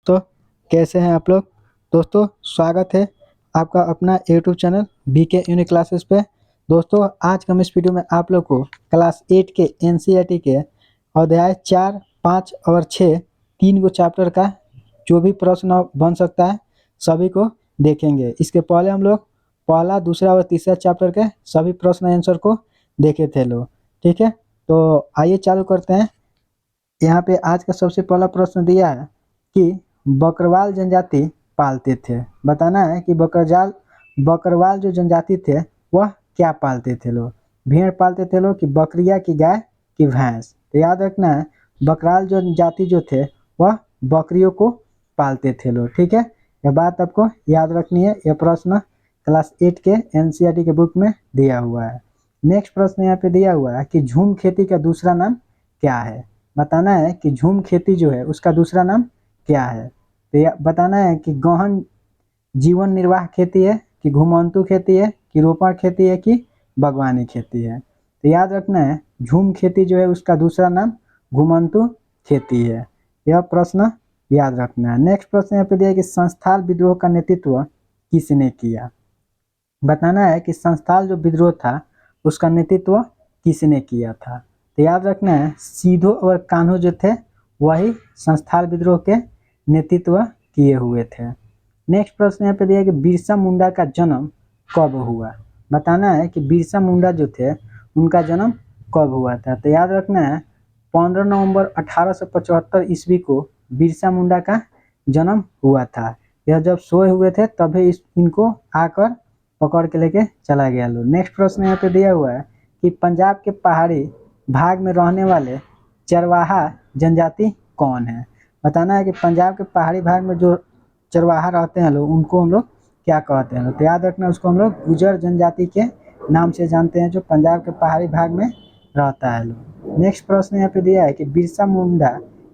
तो कैसे हैं आप लोग। दोस्तों स्वागत है आपका अपना YouTube channel BK unique classes पे। दोस्तों आज हम इस वीडियो में आप लोग को क्लास 8 के एनसीईआरटी के अध्याय 4, 5 और 6 तीन गो चैप्टर का जो भी प्रश्न बन सकता है सभी को देखेंगे। इसके पहले हम लोग पहला, दूसरा और तीसरा चैप्टर के सभी प्रश्न आंसर को देखे थे लोग। ठीक है, तो आइए चालू करते हैं। यहाँ पे आज का सबसे पहला प्रश्न दिया है कि बकरवाल जनजाति पालते थे। बताना है कि बकरवाल जो जनजाति थे वह क्या पालते थे लोग। भेड़ पालते थे लोग कि बकरिया की गाय की भैंस। तो याद रखना है बकराल जनजाति जो थे वह बकरियों को पालते थे लोग। ठीक है, यह बात आपको याद रखनी है। यह प्रश्न क्लास 8 के एनसीईआरटी के बुक में दिया हुआ है। नेक्स्ट प्रश्न यहाँ पे दिया हुआ है कि झूम खेती का दूसरा नाम क्या है। बताना है कि झूम खेती जो है उसका दूसरा नाम क्या है। तो बताना है कि गहन जीवन निर्वाह खेती है कि घुमंतु खेती है कि रोपण खेती है कि बागवानी खेती है। तो याद रखना है झूम खेती जो है उसका दूसरा नाम घुमंतु खेती है। यह प्रश्न याद रखना है। नेक्स्ट प्रश्न यहाँ पे दिया है कि संस्थाल विद्रोह का नेतृत्व किसने किया। बताना है कि संस्थाल जो विद्रोह था उसका नेतृत्व किसने किया था। तो याद रखना है सीधो और कान्हो जो थे वही संस्थाल विद्रोह के नेतृत्व किए हुए थे। नेक्स्ट प्रश्न यहाँ पे दिया है कि बिरसा मुंडा का जन्म कब हुआ। बताना है कि बिरसा मुंडा जो थे उनका जन्म कब हुआ था। तो याद रखना है 15 नवंबर 1875 ईस्वी को बिरसा मुंडा का जन्म हुआ था। यह जब सोए हुए थे तभी इनको आकर पकड़ के लेके चला गया लोग। नेक्स्ट प्रश्न यहाँ पे दिया हुआ है कि पंजाब के पहाड़ी भाग में रहने वाले चरवाहा जनजाति कौन है। बताना है कि पंजाब के पहाड़ी भाग में जो चरवाहा रहते हैं लोग उनको हम लोग क्या कहते हैं। तो याद रखना उसको हम लोग गुजर जनजाति के नाम से जानते हैं जो पंजाब के पहाड़ी भाग में रहता है लोग। नेक्स्ट प्रश्न यहाँ पे दिया है कि बिरसा मुंडा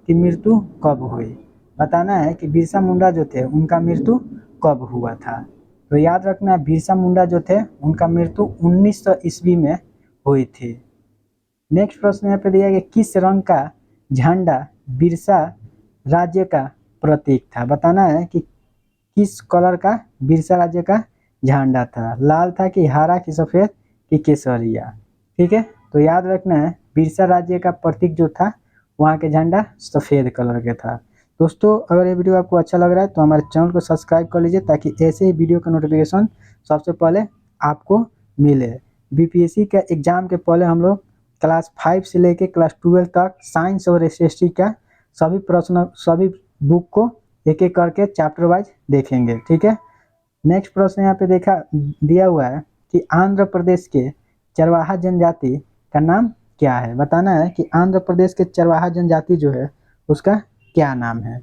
की मृत्यु कब हुई। बताना है कि बिरसा मुंडा जो थे उनका मृत्यु कब हुआ था। तो याद रखना बिरसा मुंडा जो थे उनका मृत्यु 1900 ईस्वी में हुई थी। नेक्स्ट प्रश्न यहाँ पे दिया है कि किस रंग का झंडा बिरसा राज्य का प्रतीक था। बताना है कि किस कलर का बिरसा राज्य का झंडा था। लाल था कि हरा कि सफेद कि केसरिया। ठीक है, तो याद रखना है बिरसा राज्य का प्रतीक जो था वहाँ के झंडा सफेद कलर के था। दोस्तों अगर ये वीडियो आपको अच्छा लग रहा है तो हमारे चैनल को सब्सक्राइब कर लीजिए ताकि ऐसे ही वीडियो का नोटिफिकेशन सबसे पहले आपको मिले। बीपीएससी का एग्जाम के पहले हम लोग क्लास 5 से लेके क्लास 12 तक साइंस और एसएसटी का सभी बुक को एक एक करके चैप्टर वाइज देखेंगे। ठीक है, नेक्स्ट प्रश्न यहाँ पे दिया हुआ है कि आंध्र प्रदेश के चरवाहा जनजाति का नाम क्या है। बताना है कि आंध्र प्रदेश के चरवाहा जनजाति जो है उसका क्या नाम है।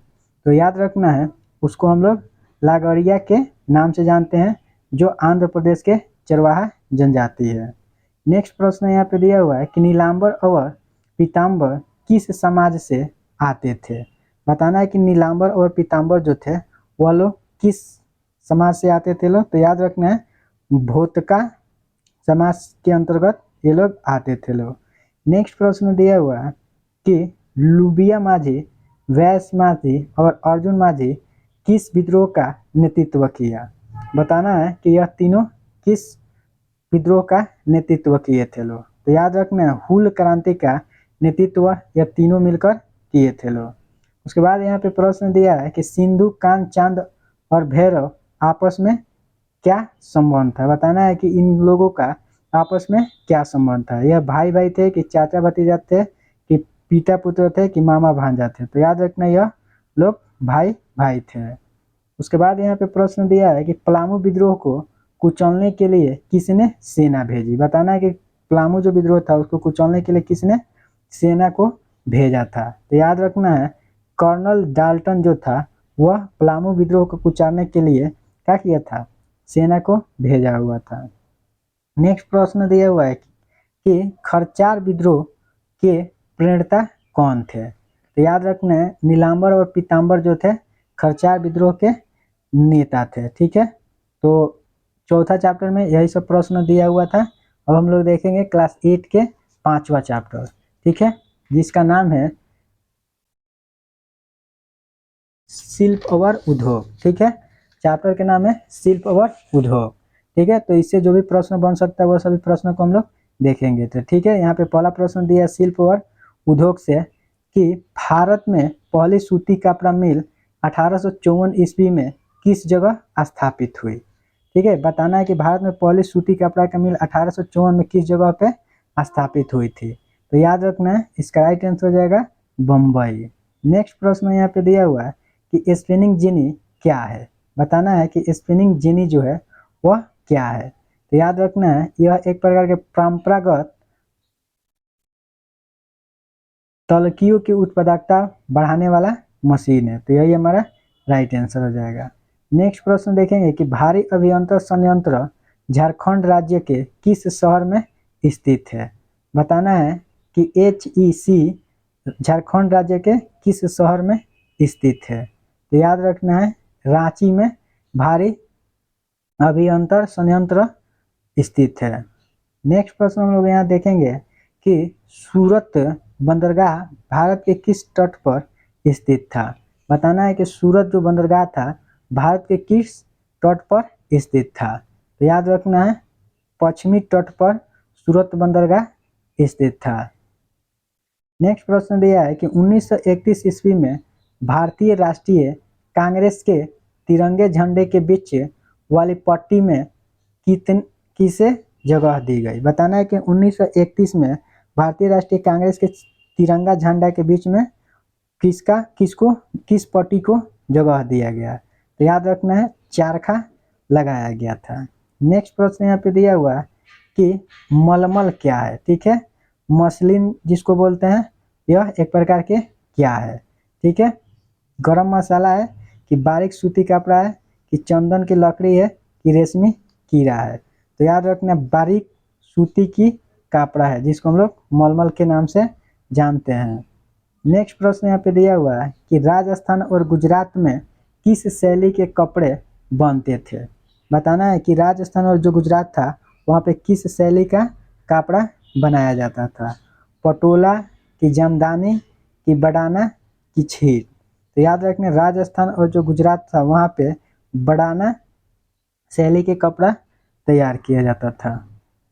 तो याद रखना है उसको हम लोग लागड़िया के नाम से जानते हैं जो आंध्र प्रदेश के चरवाहा जनजाति है। नेक्स्ट प्रश्न यहाँ पे दिया हुआ है कि नीलांबर और पीताम्बर किस समाज से आते थे। बताना है कि नीलांबर और पीताम्बर जो थे वह लोग किस समाज से आते थे लोग। तो याद रखना है भोतका समाज के अंतर्गत ये लोग आते थे लोग। नेक्स्ट प्रश्न दिया हुआ है कि लुबिया माझी, वैस माझी और अर्जुन माझी किस विद्रोह का नेतृत्व किया। बताना है कि यह तीनों किस विद्रोह का नेतृत्व किए थे लोग। तो याद रखना है हूल क्रांति का नेतृत्व यह तीनों मिलकर किए थे लोग। उसके बाद यहाँ पे प्रश्न दिया है कि सिंधु, कान, चांद और भैरव आपस में क्या संबंध था। बताना है कि इन लोगों का आपस में क्या संबंध था। यह भाई भाई थे कि चाचा भतीजा थे कि पिता पुत्र थे कि मामा भांजा थे। तो याद रखना यह लोग भाई भाई थे। उसके बाद यहाँ पे प्रश्न दिया है कि पलामू विद्रोह को कुचलने के लिए किसने सेना भेजी। बताना है कि पलामू जो विद्रोह था उसको कुचलने के लिए किसने सेना को भेजा था। तो याद रखना है कर्नल डाल्टन जो था वह पलामू विद्रोह को कुचलने के लिए क्या किया था, सेना को भेजा हुआ था। नेक्स्ट प्रश्न दिया हुआ है कि खरचार विद्रोह के प्रणेता कौन थे। तो याद रखना है नीलांबर और पीताम्बर जो थे खरचार विद्रोह के नेता थे। ठीक है, तो चौथा चैप्टर में यही सब प्रश्न दिया हुआ था। अब हम लोग देखेंगे क्लास 8 के 5वां चैप्टर। ठीक है, जिसका नाम है शिल्प और उद्योग। ठीक है, चैप्टर के नाम है शिल्प और उद्योग। ठीक है, तो इससे जो भी प्रश्न बन सकता है वो सभी प्रश्नों को हम लोग देखेंगे। तो ठीक है, यहाँ पे पहला प्रश्न दिया है शिल्प और उद्योग से कि भारत में पहली सूती कपड़ा मिल 1854 ईस्वी में किस जगह स्थापित हुई। ठीक है, बताना है कि भारत में पहली सूती कपड़ा का मिल 1854 में किस जगह पे स्थापित हुई थी। तो याद रखना है, इसका राइट आंसर हो जाएगा बम्बई। नेक्स्ट प्रश्न यहाँ पे दिया हुआ है कि स्पिनिंग जेनी क्या है। बताना है कि स्पिनिंग जेनी जो है वह क्या है। तो याद रखना है, यह एक प्रकार के परंपरागत तलकियों की उत्पादकता बढ़ाने वाला मशीन है। तो यही हमारा राइट आंसर हो जाएगा। नेक्स्ट प्रश्न देखेंगे कि भारी अभियंत्रण संयंत्र झारखंड राज्य के किस शहर में स्थित है। बताना है कि HEC झारखंड राज्य के किस शहर में स्थित है। तो याद रखना है, रांची में भारी अभियंत्रण संयंत्र स्थित है। नेक्स्ट प्रश्न हम लोग यहाँ देखेंगे कि सूरत बंदरगाह भारत के किस तट पर स्थित था। बताना है कि सूरत जो बंदरगाह था भारत के किस तट पर स्थित था। तो याद रखना है, पश्चिमी तट पर सूरत बंदरगाह स्थित था। नेक्स्ट प्रश्न दिया है कि 1931 ईस्वी में भारतीय राष्ट्रीय कांग्रेस के तिरंगे झंडे के बीच वाली पट्टी में किसे जगह दी गई। बताना है कि 1931 में भारतीय राष्ट्रीय कांग्रेस के तिरंगा झंडा के बीच में किस पट्टी को जगह दिया गया। तो याद रखना है, चारखा लगाया गया था। नेक्स्ट प्रश्न यहाँ पे दिया हुआ है कि मलमल क्या है। ठीक है, मसलिन जिसको बोलते हैं, यह एक प्रकार के क्या है। ठीक है, गरम मसाला है कि बारीक सूती कपड़ा है कि चंदन की लकड़ी है कि रेशमी कीड़ा है। तो याद रखना, बारीक सूती की कपड़ा है जिसको हम लोग मलमल के नाम से जानते हैं। नेक्स्ट प्रश्न यहाँ पे दिया हुआ है कि राजस्थान और गुजरात में किस शैली के कपड़े बनते थे। बताना है कि राजस्थान और जो गुजरात था वहाँ पे किस शैली का कपड़ा बनाया जाता था। पटोला की जमदानी की बडाना की छीट। तो याद रखना, राजस्थान और जो गुजरात था वहाँ पे बडाना शैली के कपड़ा तैयार किया जाता था।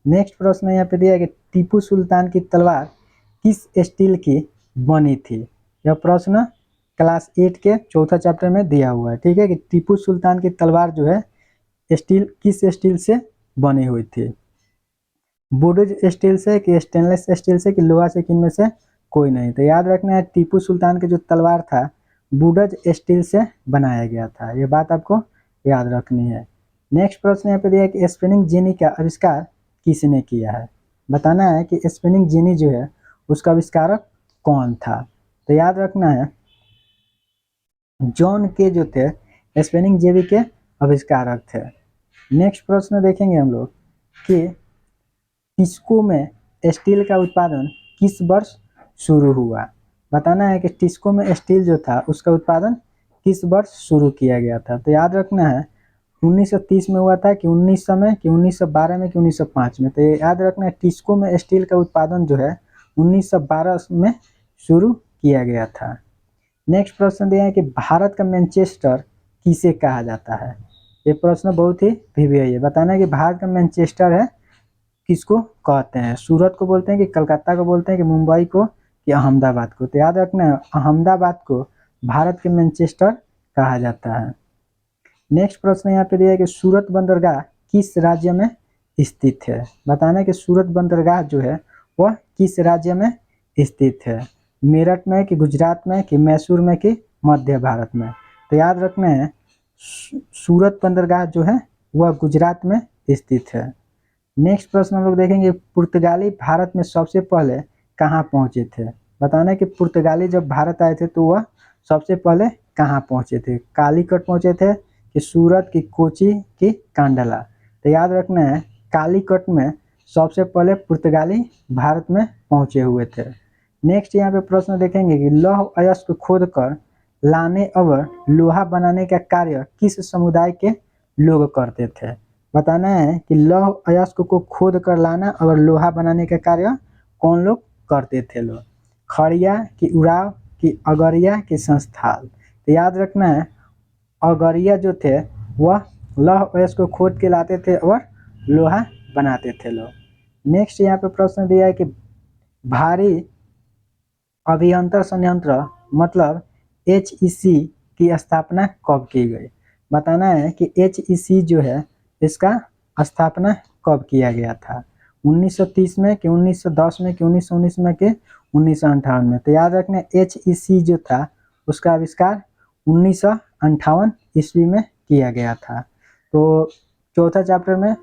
नेक्स्ट प्रश्न यहाँ पे दिया है कि टीपू सुल्तान की तलवार किस स्टील की बनी थी। यह प्रश्न क्लास 8 के चौथा चैप्टर में दिया हुआ है। ठीक है, कि टीपू सुल्तान की तलवार जो है किस स्टील से बनी हुई थी। बुडज स्टील से कि स्टेनलेस स्टील से कि लोहा से, किनमें से कोई नहीं। तो याद रखना है, टीपू सुल्तान की जो तलवार था बुडज स्टील से बनाया गया था। ये बात आपको याद रखनी है। नेक्स्ट प्रश्न यहाँ पे दिया है कि स्पिनिंग जेनी का आविष्कार किसने किया है। बताना है कि स्पिनिंग जेनी जो है उसका आविष्कारक कौन था। तो याद रखना है, जॉन के जो थे स्पिनिंग जेनी के आविष्कारक थे। नेक्स्ट प्रश्न देखेंगे हम लोग कि टिस्को में स्टील का उत्पादन किस वर्ष शुरू हुआ। बताना है कि टिस्को में स्टील जो था उसका उत्पादन किस वर्ष शुरू किया गया था। तो याद रखना है, 1930 में हुआ था कि 1900 में कि 1912 में कि 1905 में। तो याद रखना है, टिस्को में स्टील का उत्पादन जो है 1912 में शुरू किया गया था। नेक्स्ट प्रश्न दिया है कि भारत का मैनचेस्टर किसे कहा जाता है। ये प्रश्न बहुत ही वीवीआई है। बताना है कि भारत का मैनचेस्टर है किसको कहते हैं। सूरत को बोलते हैं कि कलकत्ता को बोलते हैं कि मुंबई को कि अहमदाबाद को। तो याद रखना है, अहमदाबाद को भारत के मैनचेस्टर कहा जाता है। नेक्स्ट प्रश्न यहाँ पे दिया है कि सूरत बंदरगाह किस राज्य में स्थित है। बताना है कि सूरत बंदरगाह जो है वह किस राज्य में स्थित है। मेरठ में कि गुजरात में कि मैसूर में कि मध्य भारत में। तो याद रखना है, सूरत बंदरगाह जो है वह गुजरात में स्थित है। नेक्स्ट प्रश्न हम लोग देखेंगे, पुर्तगाली भारत में सबसे पहले कहाँ पहुँचे थे। बताना है कि पुर्तगाली जब भारत आए थे तो वह सबसे पहले कहाँ पहुँचे थे। कालीकट पहुँचे थे कि सूरत की कोची की कांडला। तो याद रखना है, कालीकट में सबसे पहले पुर्तगाली भारत में पहुँचे हुए थे। नेक्स्ट यहाँ पे प्रश्न देखेंगे कि लौह अयस्क खोद कर लाने और लोहा बनाने का कार्य किस समुदाय के लोग करते थे। बताना है कि लौह अयस्क को खोद कर लाना और लोहा बनाने का कार्य कौन लोग करते थे। लोग खड़िया कि उराव कि अगरिया कि संस्थाल। तो याद रखना है औगरिया जो थे वह लौह अयस्क को खोद के लाते थे और लोहा बनाते थे लोग। नेक्स्ट यहाँ पे प्रश्न दिया है कि भारी अभियंतर संयंत्र मतलब HEC की स्थापना कब की गई। बताना है कि HEC जो है इसका स्थापना कब किया गया था, 1930 में कि 1910 में कि 1919 में कि 1958 में। तो याद रखना HEC जो था उसका आविष्कार 1958 ईस्वी में किया गया था। तो चौथा चैप्टर में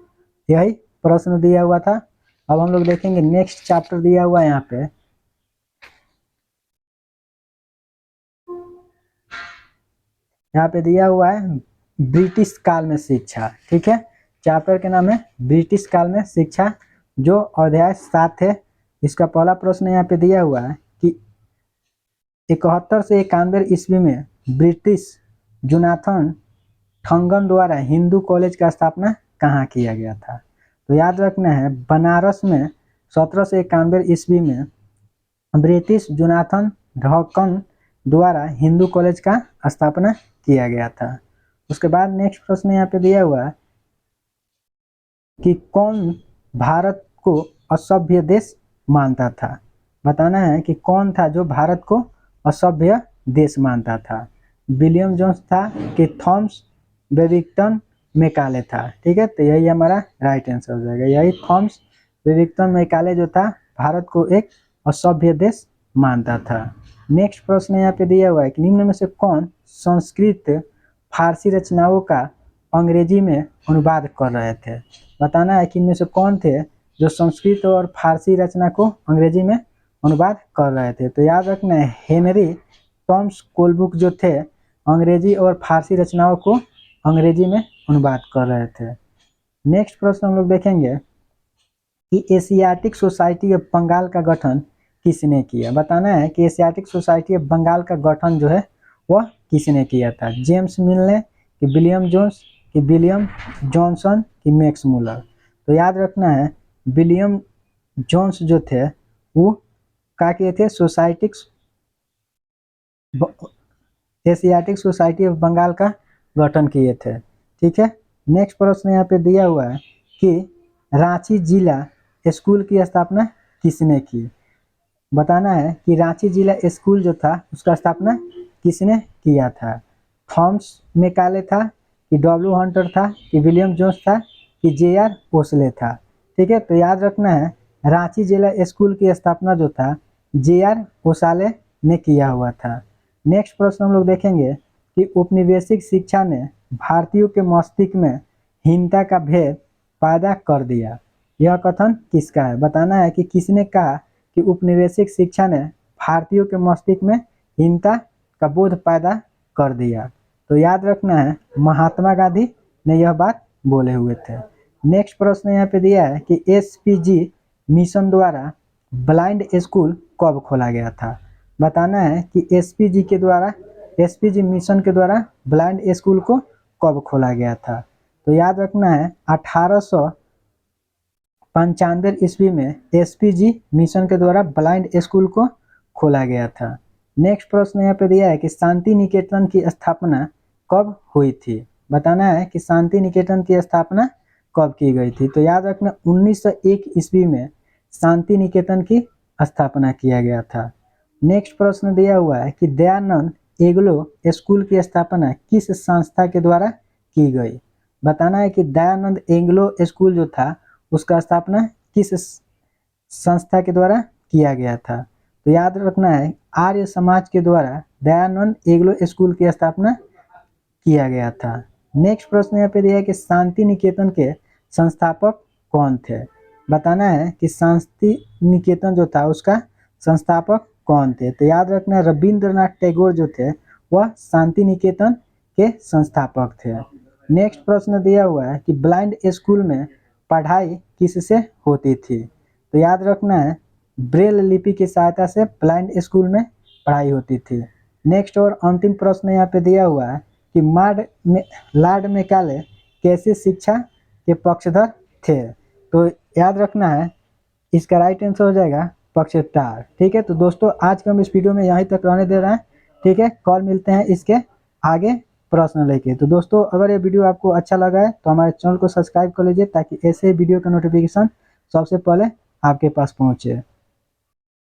यही प्रश्न दिया हुआ था। अब हम लोग देखेंगे नेक्स्ट चैप्टर दिया हुआ है यहाँ पे। यहाँ पे दिया हुआ है ब्रिटिश काल में शिक्षा। ठीक है, चैप्टर के नाम है ब्रिटिश काल में शिक्षा, जो अध्याय 7 है। इसका पहला प्रश्न यहाँ पे दिया हुआ है कि 71 से 91 ईस्वी में ब्रिटिश जोनाथन ठंगन द्वारा हिंदू कॉलेज का स्थापना कहाँ किया गया था। तो याद रखना है बनारस में 17 से 91 ईस्वी में ब्रिटिश जोनाथन ढक्कन द्वारा हिंदू कॉलेज का स्थापना किया गया था। उसके बाद नेक्स्ट प्रश्न यहाँ पे दिया हुआ है कि कौन भारत को असभ्य देश मानता था। बताना है कि कौन था जो भारत को असभ्य देश मानता था। विलियम जोन्स था कि थॉमस बेबिंगटन मैकाले था। ठीक है, तो यही हमारा राइट आंसर हो जाएगा, यही थॉमस बेबिंगटन मैकाले जो था भारत को एक असभ्य देश मानता था। नेक्स्ट प्रश्न यहाँ पे दिया हुआ है कि निम्न में से कौन संस्कृत फारसी रचनाओं का अंग्रेजी में अनुवाद कर रहे थे। बताना है कि इनमें से कौन थे जो संस्कृत और फारसी रचना को अंग्रेजी में अनुवाद कर रहे थे। तो याद रखना है हेनरी टॉम्स कोलब्रुक जो थे अंग्रेजी और फारसी रचनाओं को अंग्रेजी में अनुवाद कर रहे थे। नेक्स्ट प्रश्न हम लोग देखेंगे कि एशियाटिक सोसाइटी ऑफ बंगाल का गठन किसने किया। बताना है कि एशियाटिक सोसाइटी ऑफ बंगाल का गठन जो है वह किसने किया था। जेम्स मिल ने कि विलियम जोन्स कि विलियम जॉनसन कि मैक्स मुलर। तो याद रखना है विलियम जोन्स जो थे वो क्या किए थे, एशियाटिक सोसाइटी ऑफ बंगाल का गठन किए थे। ठीक है, नेक्स्ट प्रश्न यहाँ पे दिया हुआ है कि रांची जिला स्कूल की स्थापना किसने की। बताना है कि रांची जिला स्कूल जो था उसका स्थापना किसने किया था। थॉमस मैकाले था कि डब्ल्यू हंटर था कि विलियम जोन्स था कि JR ओसले था। ठीक है, तो याद रखना है रांची जिला स्कूल की स्थापना जो था JR ओसाले ने किया हुआ था। नेक्स्ट प्रश्न हम लोग देखेंगे कि उपनिवेशिक शिक्षा ने भारतीयों के मस्तिष्क में हीनता का भेद पैदा कर दिया, यह कथन किसका है। बताना है कि किसने कहा कि उपनिवेशिक शिक्षा ने भारतीयों के मस्तिष्क में हीनता का बोध पैदा कर दिया। तो याद रखना है महात्मा गांधी ने यह बात बोले हुए थे। नेक्स्ट प्रश्न यहाँ पे दिया है कि SPG मिशन द्वारा ब्लाइंड स्कूल कब खोला गया था। बताना है कि SPG मिशन के द्वारा ब्लाइंड स्कूल को कब खोला गया था। तो याद रखना है 1895 ईस्वी में SPG मिशन के द्वारा ब्लाइंड स्कूल को खोला गया था। नेक्स्ट प्रश्न यहाँ पे दिया है कि शांति निकेतन की स्थापना कब हुई थी। बताना है कि शांति निकेतन की स्थापना कब की गई थी। तो याद रखना 1901 ईस्वी में शांति निकेतन की स्थापना किया गया था। नेक्स्ट प्रश्न दिया हुआ है कि दयानंद एग्लो स्कूल की स्थापना किस संस्था के द्वारा की गई। बताना है कि दयानंद एग्लो स्कूल जो था उसका स्थापना किस संस्था के द्वारा किया गया था। तो याद रखना है आर्य समाज के द्वारा दयानंद एग्लो स्कूल की स्थापना किया गया था। नेक्स्ट प्रश्न यहाँ पे दिया है कि शांति निकेतन के संस्थापक कौन थे। बताना है कि शांति निकेतन जो था उसका संस्थापक कौन थे। तो याद रखना है रविंद्रनाथ टैगोर जो थे वह शांति निकेतन के संस्थापक थे। नेक्स्ट प्रश्न दिया हुआ है कि ब्लाइंड स्कूल में पढ़ाई किससे होती थी। तो याद रखना है ब्रेल लिपि की सहायता से ब्लाइंड स्कूल में पढ़ाई होती थी। नेक्स्ट और अंतिम प्रश्न यहाँ पे दिया हुआ है कि लॉर्ड मैकाले कैसे शिक्षा के पक्षधर थे। तो याद रखना है इसका राइट आंसर हो जाएगा पक्षकार। ठीक है, तो दोस्तों आज के हम इस वीडियो में यहीं तक रहने दे रहे हैं। ठीक है, कल मिलते हैं इसके आगे प्रश्न लेके। तो दोस्तों अगर ये वीडियो आपको अच्छा लगा है तो हमारे चैनल को सब्सक्राइब कर लीजिए ताकि ऐसे वीडियो का नोटिफिकेशन सबसे पहले आपके पास पहुंचे।